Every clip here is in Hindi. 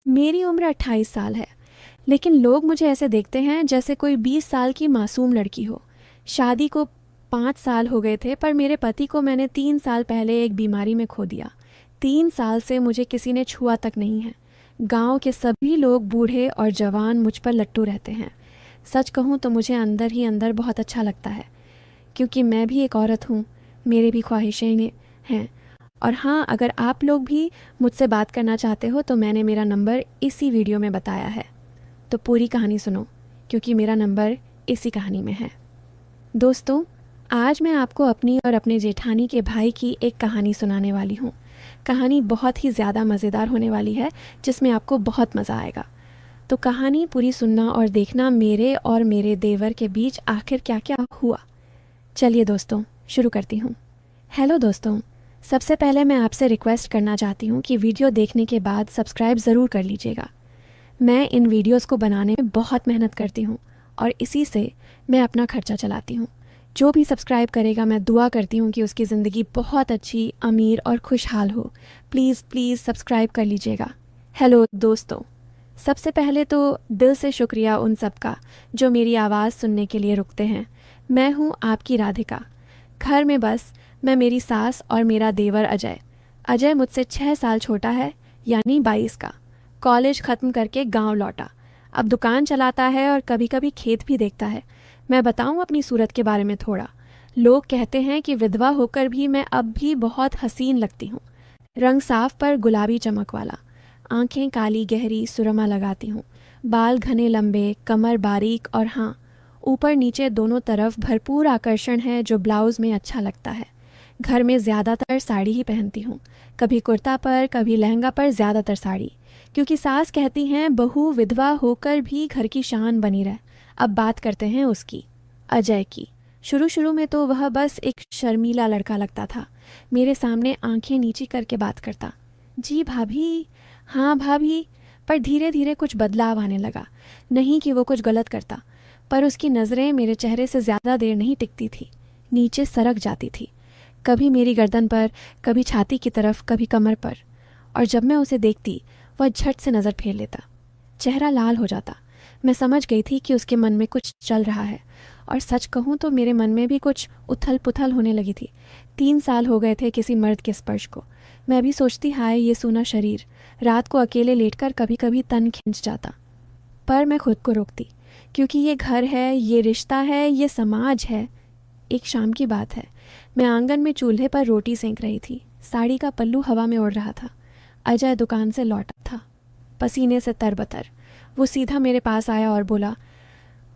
मेरी उम्र 28 साल है, लेकिन लोग मुझे ऐसे देखते हैं जैसे कोई 20 साल की मासूम लड़की हो। शादी को 5 साल हो गए थे, पर मेरे पति को मैंने 3 साल पहले एक बीमारी में खो दिया। 3 साल से मुझे किसी ने छुआ तक नहीं है। गांव के सभी लोग बूढ़े और जवान मुझ पर लट्टू रहते हैं। सच कहूँ तो मुझे अंदर ही अंदर बहुत अच्छा लगता है, क्योंकि मैं भी एक औरत हूँ, मेरे भी ख्वाहिशें हैं। और हाँ, अगर आप लोग भी मुझसे बात करना चाहते हो तो मैंने मेरा नंबर इसी वीडियो में बताया है। तो पूरी कहानी सुनो, क्योंकि मेरा नंबर इसी कहानी में है। दोस्तों, आज मैं आपको अपनी और अपने जेठानी के भाई की एक कहानी सुनाने वाली हूँ। कहानी बहुत ही ज़्यादा मज़ेदार होने वाली है, जिसमें आपको बहुत मज़ा आएगा। तो कहानी पूरी सुनना और देखना मेरे और मेरे देवर के बीच आखिर क्या क्या हुआ। चलिए दोस्तों, शुरू करती हूँ। हेलो दोस्तों, सबसे पहले मैं आपसे रिक्वेस्ट करना चाहती हूँ कि वीडियो देखने के बाद सब्सक्राइब ज़रूर कर लीजिएगा। मैं इन वीडियोस को बनाने में बहुत मेहनत करती हूँ और इसी से मैं अपना खर्चा चलाती हूँ। जो भी सब्सक्राइब करेगा, मैं दुआ करती हूँ कि उसकी ज़िंदगी बहुत अच्छी, अमीर और खुशहाल हो। प्लीज़ प्लीज़ सब्सक्राइब कर लीजिएगा। हेलो दोस्तों, सबसे पहले तो दिल से शुक्रिया उन सब का जो मेरी आवाज़ सुनने के लिए रुकते हैं। मैं हूँ आपकी राधिका। घर में बस मैं, मेरी सास और मेरा देवर अजय। अजय मुझसे 6 साल छोटा है, यानी 22 का। कॉलेज ख़त्म करके गांव लौटा। अब दुकान चलाता है और कभी कभी खेत भी देखता है। मैं बताऊं अपनी सूरत के बारे में थोड़ा। लोग कहते हैं कि विधवा होकर भी मैं अब भी बहुत हसीन लगती हूँ। रंग साफ पर गुलाबी चमक वाला, आंखें काली गहरी सुरमा लगाती हूँ, बाल घने लंबे, कमर बारीक और हाँ, ऊपर नीचे दोनों तरफ भरपूर आकर्षण है जो ब्लाउज में अच्छा लगता है। घर में ज़्यादातर साड़ी ही पहनती हूँ, कभी कुर्ता पर, कभी लहंगा पर, ज़्यादातर साड़ी, क्योंकि सास कहती हैं बहू विधवा होकर भी घर की शान बनी रहे। अब बात करते हैं उसकी, अजय की। शुरू शुरू में तो वह बस एक शर्मीला लड़का लगता था। मेरे सामने आंखें नीची करके बात करता, जी भाभी, हाँ भाभी। पर धीरे धीरे कुछ बदलाव आने लगा। नहीं कि वो कुछ गलत करता, पर उसकी नज़रें मेरे चेहरे से ज़्यादा देर नहीं टिकती थी, नीचे सरक जाती थी। कभी मेरी गर्दन पर, कभी छाती की तरफ, कभी कमर पर। और जब मैं उसे देखती, वह झट से नज़र फेर लेता, चेहरा लाल हो जाता। मैं समझ गई थी कि उसके मन में कुछ चल रहा है, और सच कहूँ तो मेरे मन में भी कुछ उथल पुथल होने लगी थी। 3 साल हो गए थे किसी मर्द के स्पर्श को। मैं भी सोचती, हाय ये सूना शरीर, रात को अकेले लेटकर कभी कभी तन खिंच जाता। पर मैं खुद को रोकती, क्योंकि ये घर है, ये रिश्ता है, ये समाज है। एक शाम की बात है, मैं आंगन में चूल्हे पर रोटी सेंक रही थी। साड़ी का पल्लू हवा में उड़ रहा था। अजय दुकान से लौटा था, पसीने से तरबतर। वो सीधा मेरे पास आया और बोला,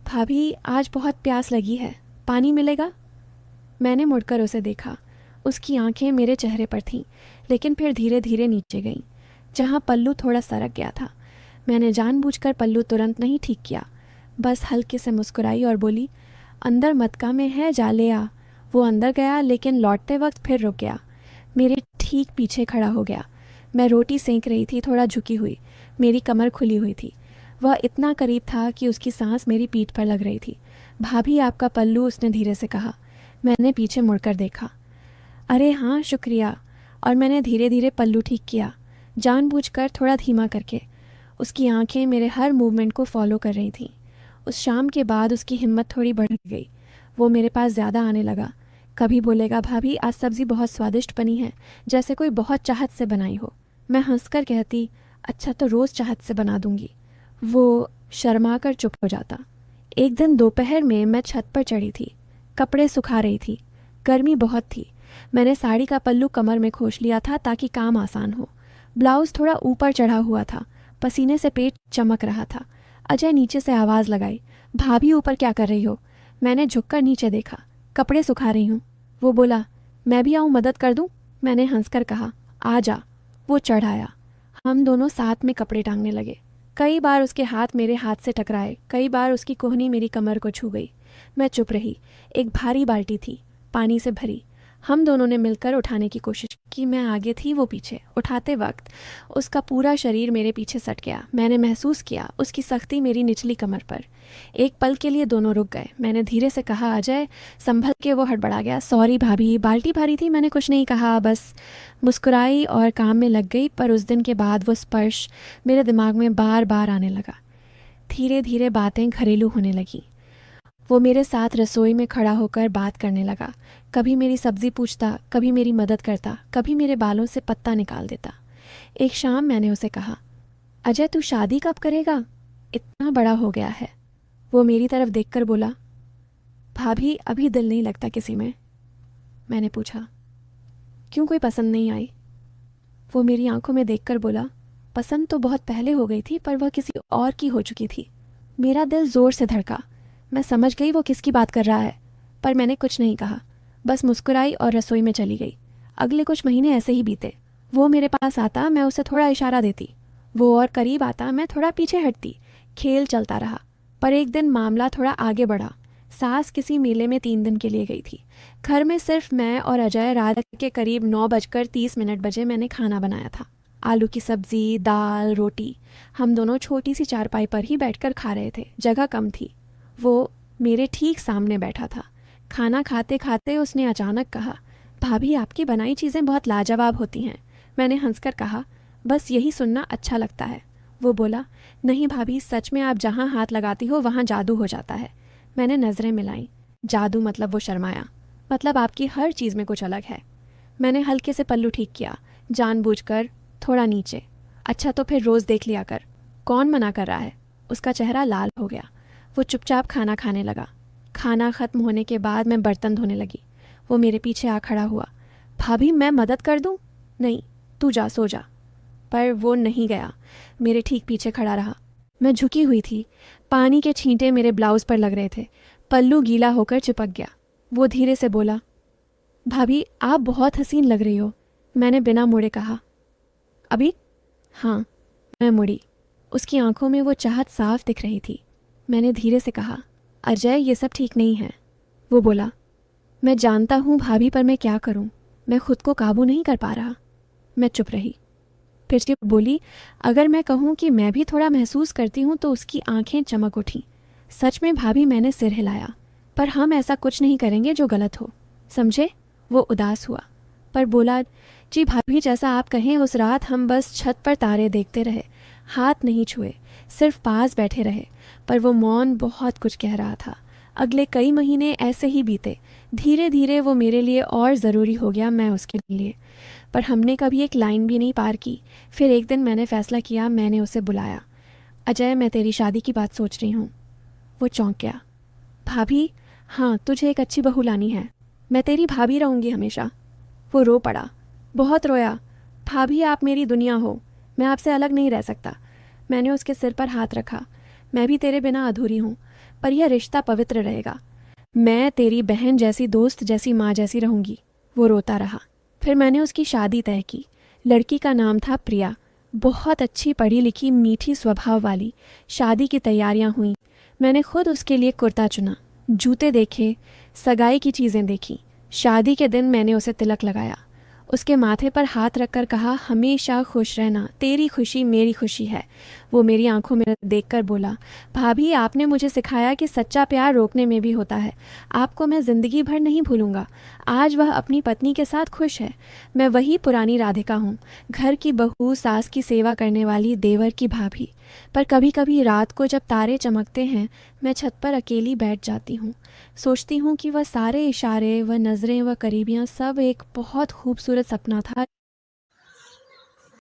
भाभी आज बहुत प्यास लगी है, पानी मिलेगा? मैंने मुड़कर उसे देखा। उसकी आंखें मेरे चेहरे पर थीं, लेकिन फिर धीरे धीरे नीचे गईं, जहाँ पल्लू थोड़ा सरक गया था। मैंने जानबूझकर पल्लू तुरंत नहीं ठीक किया, बस हल्के से मुस्कुराई और बोली, अंदर मटका में है, जा ले आ। वो अंदर गया, लेकिन लौटते वक्त फिर रुक गया। मेरे ठीक पीछे खड़ा हो गया। मैं रोटी सेंक रही थी, थोड़ा झुकी हुई, मेरी कमर खुली हुई थी। वह इतना करीब था कि उसकी सांस मेरी पीठ पर लग रही थी। भाभी आपका पल्लू, उसने धीरे से कहा। मैंने पीछे मुड़कर देखा। अरे हाँ शुक्रिया। और मैंने धीरे धीरे पल्लू ठीक किया, जानबूझकर थोड़ा धीमा करके। उसकी आंखें मेरे हर मूवमेंट को फॉलो कर रही थीं। उस शाम के बाद उसकी हिम्मत थोड़ी बढ़ गई। वो मेरे पास ज़्यादा आने लगा। कभी बोलेगा, भाभी आज सब्ज़ी बहुत स्वादिष्ट बनी है, जैसे कोई बहुत चाहत से बनाई हो। मैं हंसकर कहती, अच्छा तो रोज़ चाहत से बना दूंगी। वो शर्मा कर चुप हो जाता। एक दिन दोपहर में मैं छत पर चढ़ी थी, कपड़े सुखा रही थी। गर्मी बहुत थी। मैंने साड़ी का पल्लू कमर में खोस लिया था ताकि काम आसान हो। ब्लाउज़ थोड़ा ऊपर चढ़ा हुआ था, पसीने से पेट चमक रहा था। अजय नीचे से आवाज़ लगाई, भाभी ऊपर क्या कर रही हो? मैंने झुककर नीचे देखा, कपड़े सुखा रही हूँ। वो बोला, मैं भी आऊँ मदद कर दूँ? मैंने हंसकर कहा, आ जा। वो चढ़ आया। हम दोनों साथ में कपड़े टांगने लगे। कई बार उसके हाथ मेरे हाथ से टकराए, कई बार उसकी कोहनी मेरी कमर को छू गई। मैं चुप रही। एक भारी बाल्टी थी, पानी से भरी। हम दोनों ने मिलकर उठाने की कोशिश की। मैं आगे थी, वो पीछे। उठाते वक्त उसका पूरा शरीर मेरे पीछे सट गया। मैंने महसूस किया उसकी सख्ती मेरी निचली कमर पर। एक पल के लिए दोनों रुक गए। मैंने धीरे से कहा, अजय। संभल के वो हड़बड़ा गया। सॉरी भाभी, बाल्टी भारी थी, मैंने कुछ नहीं कहा, बस। मुस्कुराई और काम में लग गई। पर उस दिन के बाद वो स्पर्श मेरे दिमाग में बार बार आने लगा। धीरे धीरे बातें घरेलू होने लगीं। वो मेरे साथ रसोई में खड़ा होकर बात करने लगा। कभी मेरी सब्जी पूछता, कभी मेरी मदद करता, कभी मेरे बालों से पत्ता निकाल देता। एक शाम मैंने उसे कहा, अजय तू शादी कब करेगा? इतना बड़ा हो गया है। वो मेरी तरफ देखकर बोला, भाभी अभी दिल नहीं लगता किसी में। मैंने पूछा, क्यों, कोई पसंद नहीं आई? वो मेरी आंखों में देखकर बोला, पसंद तो बहुत पहले हो गई थी, पर वह किसी और की हो चुकी थी। मेरा दिल जोर से धड़का। मैं समझ गई वो किसकी बात कर रहा है, पर मैंने कुछ नहीं कहा, बस मुस्कुराई और रसोई में चली गई। अगले कुछ महीने ऐसे ही बीते। वो मेरे पास आता, मैं उसे थोड़ा इशारा देती, वो और करीब आता, मैं थोड़ा पीछे हटती। खेल चलता रहा। पर एक दिन मामला थोड़ा आगे बढ़ा। सास किसी मेले में 3 दिन के लिए गई थी। घर में सिर्फ मैं और अजय। रात के करीब 9:30 बजे मैंने खाना बनाया था। आलू की सब्जी, दाल, रोटी। हम दोनों छोटी सी चारपाई पर ही बैठकर खा रहे थे, जगह कम थी। वो मेरे ठीक सामने बैठा था। खाना खाते खाते उसने अचानक कहा, भाभी आपकी बनाई चीज़ें बहुत लाजवाब होती हैं। मैंने हंसकर कहा, बस यही सुनना अच्छा लगता है। वो बोला, नहीं भाभी, सच में आप जहाँ हाथ लगाती हो वहाँ जादू हो जाता है। मैंने नज़रें मिलाई। जादू मतलब? वो शर्माया। मतलब आपकी हर चीज़ में कुछ अलग है। मैंने हल्के से पल्लू ठीक किया, जानबूझकर थोड़ा नीचे। अच्छा तो फिर रोज़ देख लिया कर। कौन मना कर रहा है? उसका चेहरा लाल हो गया। वो चुपचाप खाना खाने लगा। खाना ख़त्म होने के बाद मैं बर्तन धोने लगी। वो मेरे पीछे आ खड़ा हुआ। भाभी मैं मदद कर दूँ? नहीं, तू जा, सो जा। पर वो नहीं गया, मेरे ठीक पीछे खड़ा रहा। मैं झुकी हुई थी। पानी के छींटे मेरे ब्लाउज़ पर लग रहे थे। पल्लू गीला होकर चिपक गया। वो धीरे से बोला, भाभी आप बहुत हसीन लग रही हो। मैंने बिना मुड़े कहा, अभी? हाँ। मैं मुड़ी। उसकी आंखों में वो चाहत साफ दिख रही थी। मैंने धीरे से कहा, अजय ये सब ठीक नहीं है। वो बोला, मैं जानता हूँ भाभी, पर मैं क्या करूँ? मैं खुद को काबू नहीं कर पा रहा। मैं चुप रही। फिर से बोली, अगर मैं कहूँ कि मैं भी थोड़ा महसूस करती हूँ तो उसकी आंखें चमक उठीं। सच में भाभी, मैंने सिर हिलाया। पर हम ऐसा कुछ नहीं करेंगे जो गलत हो, समझे? वो उदास हुआ, पर बोला, जी भाभी जैसा आप कहें। उस रात हम बस छत पर तारे देखते रहे, हाथ नहीं छुए, सिर्फ पास बैठे रहे। पर वो मौन बहुत कुछ कह रहा था। अगले कई महीने ऐसे ही बीते। धीरे धीरे वो मेरे लिए और ज़रूरी हो गया, मैं उसके लिए। पर हमने कभी एक लाइन भी नहीं पार की। फिर एक दिन मैंने फ़ैसला किया। मैंने उसे बुलाया, अजय मैं तेरी शादी की बात सोच रही हूँ। वो चौंक गया। भाभी? हाँ, तुझे एक अच्छी बहू लानी है। मैं तेरी भाभी रहूँगी हमेशा। वो रो पड़ा, बहुत रोया। भाभी आप मेरी दुनिया हो, मैं आपसे अलग नहीं रह सकता। मैंने उसके सिर पर हाथ रखा। मैं भी तेरे बिना अधूरी हूँ, पर यह रिश्ता पवित्र रहेगा। मैं तेरी बहन जैसी, दोस्त जैसी, माँ जैसी रहूँगी। वो रोता रहा। फिर मैंने उसकी शादी तय की। लड़की का नाम था प्रिया। बहुत अच्छी, पढ़ी लिखी, मीठी स्वभाव वाली। शादी की तैयारियां हुई। मैंने खुद उसके लिए कुर्ता चुना, जूते देखे, सगाई की चीज़ें देखी। शादी के दिन मैंने उसे तिलक लगाया, उसके माथे पर हाथ रखकर कहा, हमेशा खुश रहना, तेरी खुशी मेरी खुशी है। वो मेरी आंखों में देखकर बोला, भाभी आपने मुझे सिखाया कि सच्चा प्यार रोकने में भी होता है। आपको मैं ज़िंदगी भर नहीं भूलूंगा। आज वह अपनी पत्नी के साथ खुश है। मैं वही पुरानी राधिका हूँ, घर की बहू, सास की सेवा करने वाली, देवर की भाभी। पर कभी कभी रात को जब तारे चमकते हैं, मैं छत पर अकेली बैठ जाती हूँ। सोचती हूँ कि वह सारे इशारे, वह नज़रें, वह करीबियाँ सब एक बहुत खूबसूरत सपना था